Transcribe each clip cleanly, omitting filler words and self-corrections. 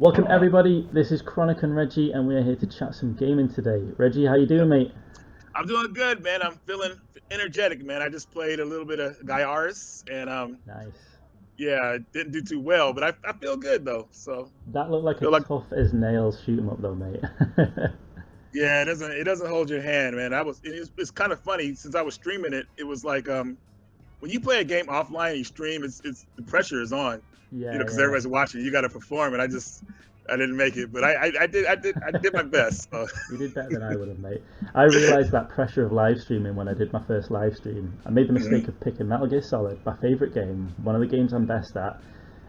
Welcome everybody, this is Chronik and Reggie and we're here to chat some gaming today. Reggie, how you doing, mate? I'm doing good, man. I'm feeling energetic, man. I just played a little bit of Gaiaris, and Nice. yeah, didn't do too well, but I feel good though. So That looked like a feel like tough as nails shoot 'em up though, mate. yeah, it doesn't hold your hand, man. It's kind of funny since I was streaming it. It was like when you play a game offline and you stream, it's the pressure is on, Yeah, because yeah. everybody's watching. You got to perform, and I didn't make it, but I did my best. So. You did better than I would have, mate. I realised that pressure of live streaming when I did my first live stream. I made the mistake of picking Metal Gear Solid, my favourite game, one of the games I'm best at,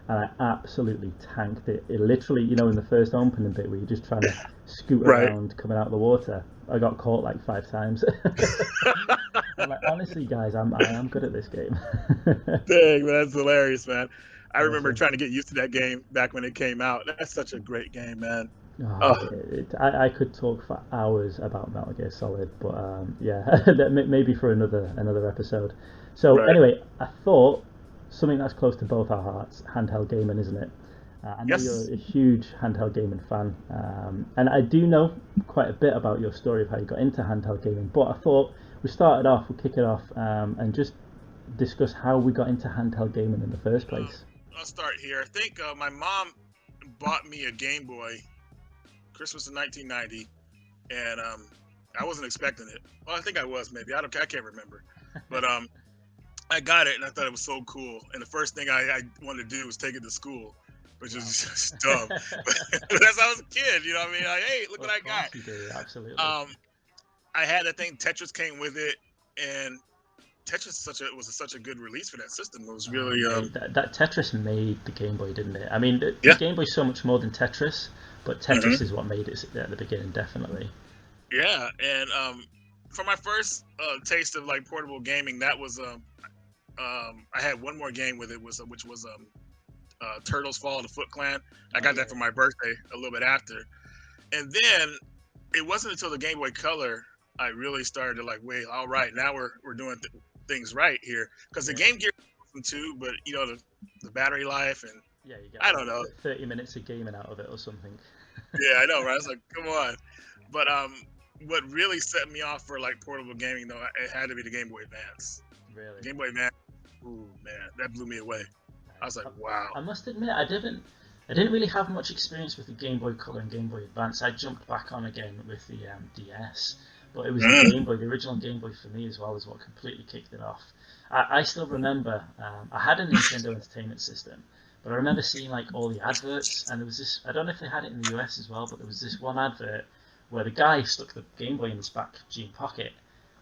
and I absolutely tanked it. It literally, in the first opening bit where you're just trying to scoot Right. around coming out of the water, I got caught like 5 times. I'm like, honestly, guys, I am good at this game. Dang, man, that's hilarious, man. I remember Awesome. trying to get used to that game back when it came out. That's such a great game, man. Oh, Oh, I could talk for hours about Metal Gear Solid, but yeah, maybe for another episode. So right. anyway, I thought something that's close to both our hearts, handheld gaming, isn't it? I know Yes. you're a huge handheld gaming fan, and I do know quite a bit about your story of how you got into handheld gaming. But I thought we'll kick it off, and just discuss how we got into handheld gaming in the first Um, place. I'll start here. I think my mom bought me a Game Boy Christmas of 1990, and I wasn't expecting it. Well, I think I was maybe. I can't remember, but I got it and I thought it was so cool. And the first thing I wanted to do was take it to school, which is Wow. just dumb. But that's how I was a kid, you know what I mean? Like, hey, look what Of I got. course you do, absolutely. I had that thing. Tetris came with it, and Tetris was such a good release for that system. It was Oh, really mate, that Tetris made the Game Boy, didn't it? I mean, the yeah. Game Boy's so much more than Tetris, but hmm Tetris is what made it at the beginning, definitely. Yeah, and for my first taste of like portable gaming, that was I had one more game with it was which was Turtles Fall of the Foot Clan. I Oh got yeah, that for my birthday a little bit after, and then it wasn't until the Game Boy Color I really started to like, wait, all right, now we're doing things right here, because the yeah, Game Gear was awesome too, but the battery life, and yeah. You get I like don't know. 30 minutes of gaming out of it or something. Yeah, I know, right? It's like, come on. But what really set me off for like portable gaming though, it had to be the Game Boy Advance. Really Game Boy Advance, ooh man, that blew me away. I was nice. like, wow. I must admit, I didn't really have much experience with the Game Boy Color and Game Boy Advance. I jumped back on again with the DS, but it was the Mm, Game Boy, the original Game Boy for me as well, is what completely kicked it off. I still remember I had a Nintendo Entertainment System, but I remember seeing like all the adverts, and there was this. I don't know if they had it in the US as well, but there was this one advert where the guy stuck the Game Boy in his back jean pocket,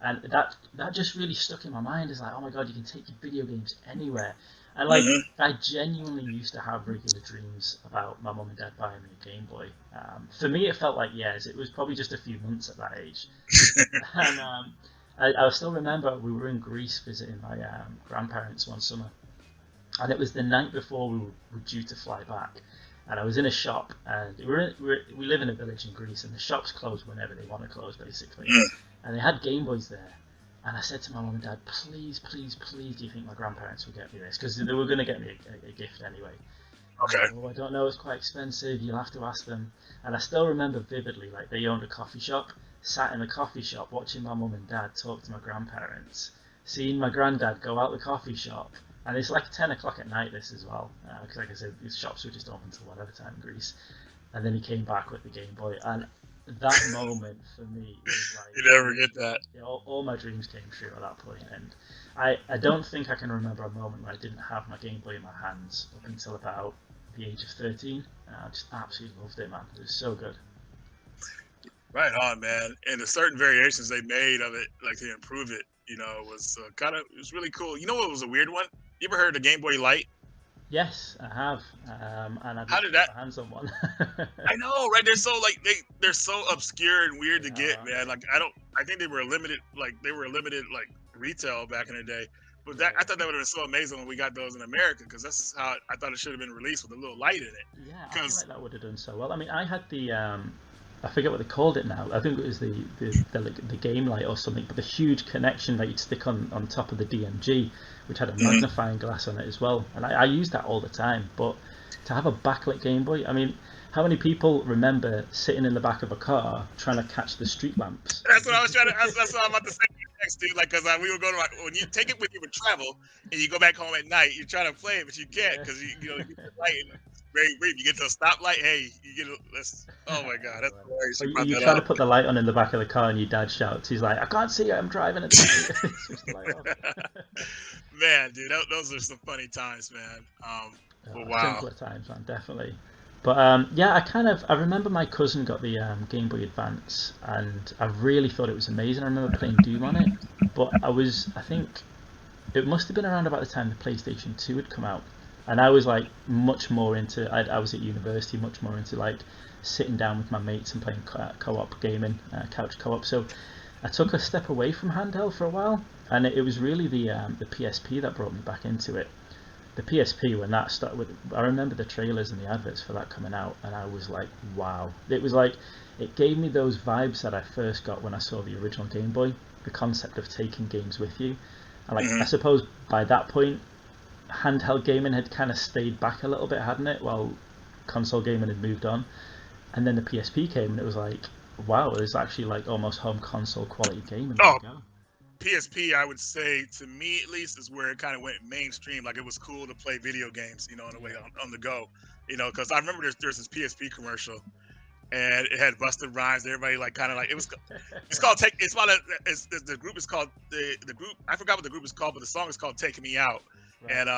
and that just really stuck in my mind. It's like, oh my god, you can take your video games anywhere. And like, hmm I genuinely used to have regular dreams about my mum and dad buying me a Game Boy. For me, it felt like years. It was probably just a few months at that age. And I still remember we were in Greece visiting my grandparents one summer, and it was the night before we were due to fly back. And I was in a shop, and we live in a village in Greece, and the shops close whenever they want to close, basically. And they had Game Boys there. And I said to my mum and dad, please, please, please, do you think my grandparents will get me this? Because they were going to get me a gift anyway. And Okay. like, oh, I don't know, it's quite expensive, you'll have to ask them. And I still remember vividly, like, they owned a coffee shop, sat in the coffee shop watching my mum and dad talk to my grandparents, seeing my granddad go out the coffee shop. And it's like 10 o'clock at night, this as well, because like I said, these shops were just open till whatever time in Greece. And then he came back with the Game Boy. And that moment for me was like, You never get that. all my dreams came true at that point, and I don't think I can remember a moment where I didn't have my Game Boy in my hands up until about the age of 13. I just absolutely loved it, man. It was so good. Right on, man. And the certain variations they made of it, like to improve it, was it was really cool. You know what was a weird one? You ever heard of Game Boy Light? Yes, I have, and I'd How love to did get that? my hands on one. I know, right? They're so like they're so obscure and weird They to are, get, aren't man. they? Like I don't. I think they were a limited like retail back in the day. But that I Yeah, thought that would have been so amazing when we got those in America, because that's how I thought it should have been released with a little light in it. yeah. I feel Because like that would have done so well. I mean, I had the I forget what they called it now. I think it was the game light or something, but the huge connection that you'd stick on top of the DMG, which had a Mhm. magnifying glass on it as well. And I used that all the time. But to have a backlit Game Boy, I mean, How many people remember sitting in the back of a car trying to catch the street lamps? That's what I was trying to. That's what I'm about to say next, dude. Like, cause we were going to when you take it with you for travel and you go back home at night, you're trying to play it, but you can't Yeah. because you get the light and it's very brief. You get to a stoplight, hey, you get a. That's, oh my god, that's hilarious. Or You brought you that try to up. put the light on in the back of the car and your dad shouts, he's like, I can't see it, I'm driving at night. Switch the light off. Man, dude, those are some funny times, man. But wow. Simpler times, man, definitely. But yeah, I remember my cousin got the Game Boy Advance, and I really thought it was amazing. I remember playing Doom on it, but I think it must have been around about the time the PlayStation 2 had come out, and I was like much more into. I was at university, much more into like sitting down with my mates and playing co-op gaming, couch co-op. So I took a step away from handheld for a while, and it was really the PSP that brought me back into it. The PSP, when that started with, I remember the trailers and the adverts for that coming out, and I was like, wow. It was like, it gave me those vibes that I first got when I saw the original Game Boy, the concept of taking games with you. And like, I suppose by that point, handheld gaming had kind of stayed back a little bit, hadn't it? While console gaming had moved on. And then the PSP came, and it was like, wow, there's actually like almost home console quality gaming. Oh, There you go. PSP, I would say, to me at least, is where it kind of went mainstream. Like it was cool to play video games, in a way on the go. Because I remember there's this PSP commercial, and it had Busta Rhymes. Everybody like kind of like it was. It's called Take. It's about the group is called the group. I forgot what the group is called, but the song is called "Taking Me Out," Right. and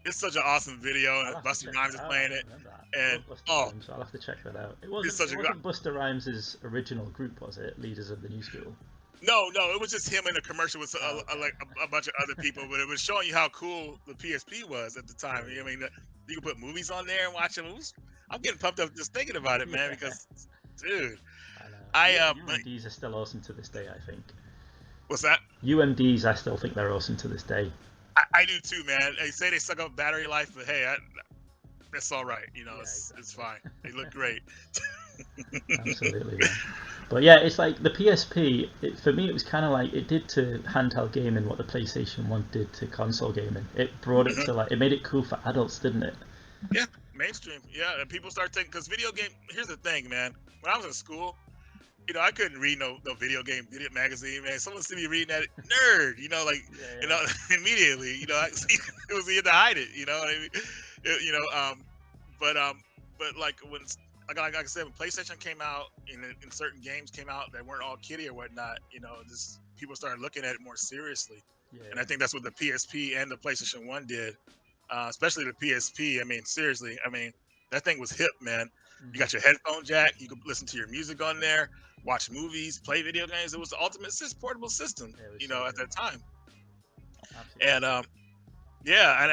it's such an awesome video. I'll And have to Busta check Rhymes that is out. playing I it, remember that. I and love Busta Rhymes, so I'll have to check that out. It it's wasn't such it a wasn't Busta Rhymes' original group, was it? Leaders of the New School. no, it was just him in the commercial with Oh, okay. like a bunch of other people, but it was showing you how cool the PSP was at the time. Yeah. I mean, you could put movies on there and watch them. I'm getting pumped up just thinking about it, man. Yeah. because, dude, I know. I UMDs are still awesome to this day, I think. what's that? UMDs, I still think they're awesome to this day. I do too, man. They say they suck up battery life, but hey, that's all right. Yeah, It's exactly. fine. They look great. Absolutely, man. But yeah, it's like the PSP. For me, it was kind of like it did to handheld gaming what the PlayStation 1 did to console gaming. It brought it Mhm. to like it made it cool for adults, didn't it? Yeah, mainstream. Yeah, and people start thinking because video game. Here's the thing, man. When I was in school, I couldn't read no video magazine, man. Someone see me reading that nerd, like, Yeah, immediately, it was either to hide it, you know what I mean? But like like I said, when PlayStation came out and certain games came out that weren't all kiddie or whatnot, just people started looking at it more seriously, yeah, and I think that's what the PSP and the PlayStation 1 did, especially the PSP. I mean, seriously, I mean that thing was hip, man. You hmm got your headphone jack. You could listen to your music on there, watch movies, play video games. It was the ultimate portable system, it was so at good, that time. man. Absolutely And so yeah, and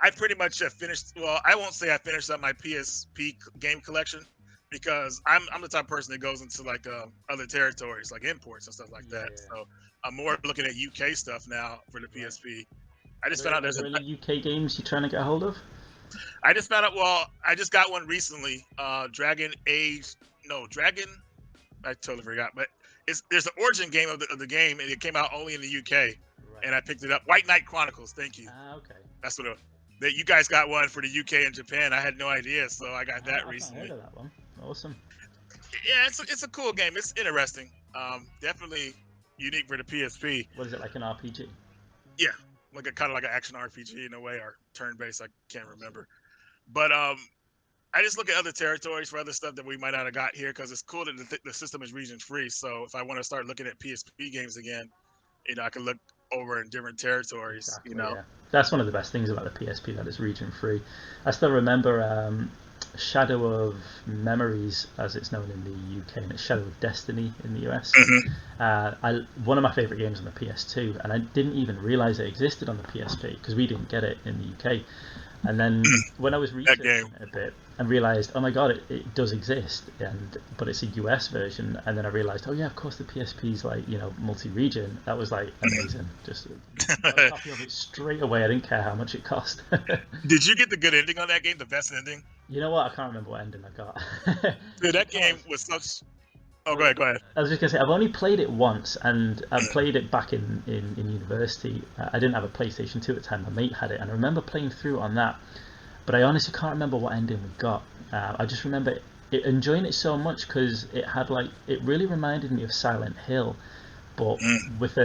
I pretty much have finished. Well, I won't say I finished up my PSP game collection because I'm the type of person that goes into like other territories, like imports and stuff like good. that. Yeah. So I'm more looking at UK stuff now for the Right. PSP. I just found out Are there's there a. any UK games you're trying to get a hold of? I just found out. Well, I just got one recently. Dragon Age. No, Dragon. I totally forgot, but there's the origin game of the game, and it came out only in the UK, Right. and I picked it up. White Knight Chronicles. Thank you. Ah, okay. That's what that you guys got one for the UK and Japan. I had no idea, so I got that I've not heard recently. of that one. Awesome. Yeah, it's a cool game. It's interesting. Definitely unique for the PSP. What is it, like an RPG? Yeah, like a kind of like an action RPG in a way, or turn based. I can't Awesome. remember, but I just look at other territories for other stuff that we might not have got here because it's cool that the system is region free. So if I want to start looking at PSP games again, I can look over in different territories. Exactly, yeah. That's one of the best things about the PSP, that it's region free. I still remember Shadow of Memories, as it's known in the UK, and it's Shadow of Destiny in the US. Mhm. One of my favourite games on the PS2, and I didn't even realise it existed on the PSP because we didn't get it in the UK. And then when I was That game. researching it a bit and realised, oh my god, it does exist, but it's a US version. And then I realised, oh yeah, of course the PSP's like multi-region. That was like amazing. Just got a copy of it straight away. I didn't care how much it cost. Did you get the good ending on that game? The best ending? You know what? I can't remember what ending I got. Dude, that game Because was such. Oh, go ahead. Go ahead. I was just gonna say I've only played it once, and I played it back in university. I didn't have a PlayStation 2 at the time. My mate had it, and I remember playing through on that. but I honestly can't remember what ending we got. I just remember enjoying it so much because it really reminded me of Silent Hill, but Mm. with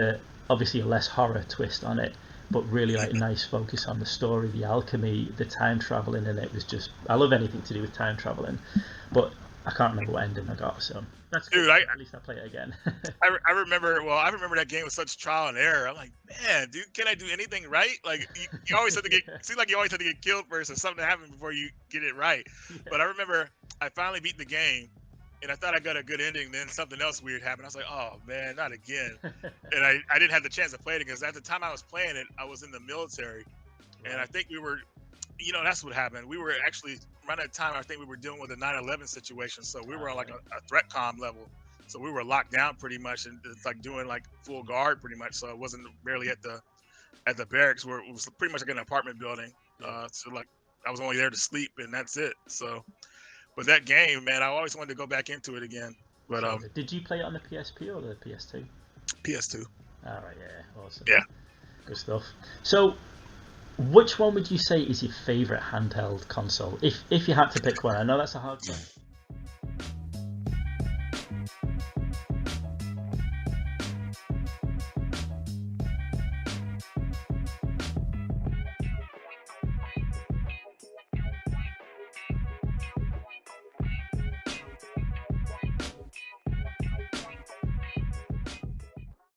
obviously a less horror twist on it, but really like nice focus on the story, the alchemy, the time traveling in it was just, I love anything to do with time traveling, but I can't remember what ending I got, so that's good. Dude, At least I play it again. I remember. Well, I remember that game was such trial and error. I'm like, man, dude, can I do anything right? Like, you always have to get. Yeah, It seems like you always have to get killed first, or something to happen before you get it right. yeah, But I remember I finally beat the game, and I thought I got a good ending. Then something else weird happened. I was like, oh man, not again. And I didn't have the chance to play it because at the time I was playing it, I was in the military, and I right. think we were. That's what happened. We were actually around that time. I think we were dealing with a 9/11 situation, so we were on like Right. a threat com level. So we were locked down pretty much, and it's like doing like full guard pretty much. So it wasn't barely at the barracks where it was pretty much like an apartment building. Yeah. So like I was only there to sleep, and that's it. So, but that game, man, I always wanted to go back into it again. But So good. Did you play it on the PSP or the PS2? PS2, All right. Yeah. Awesome. yeah. Good stuff. So, which one would you say is your favorite handheld console? If you had to pick one, I know that's a hard question.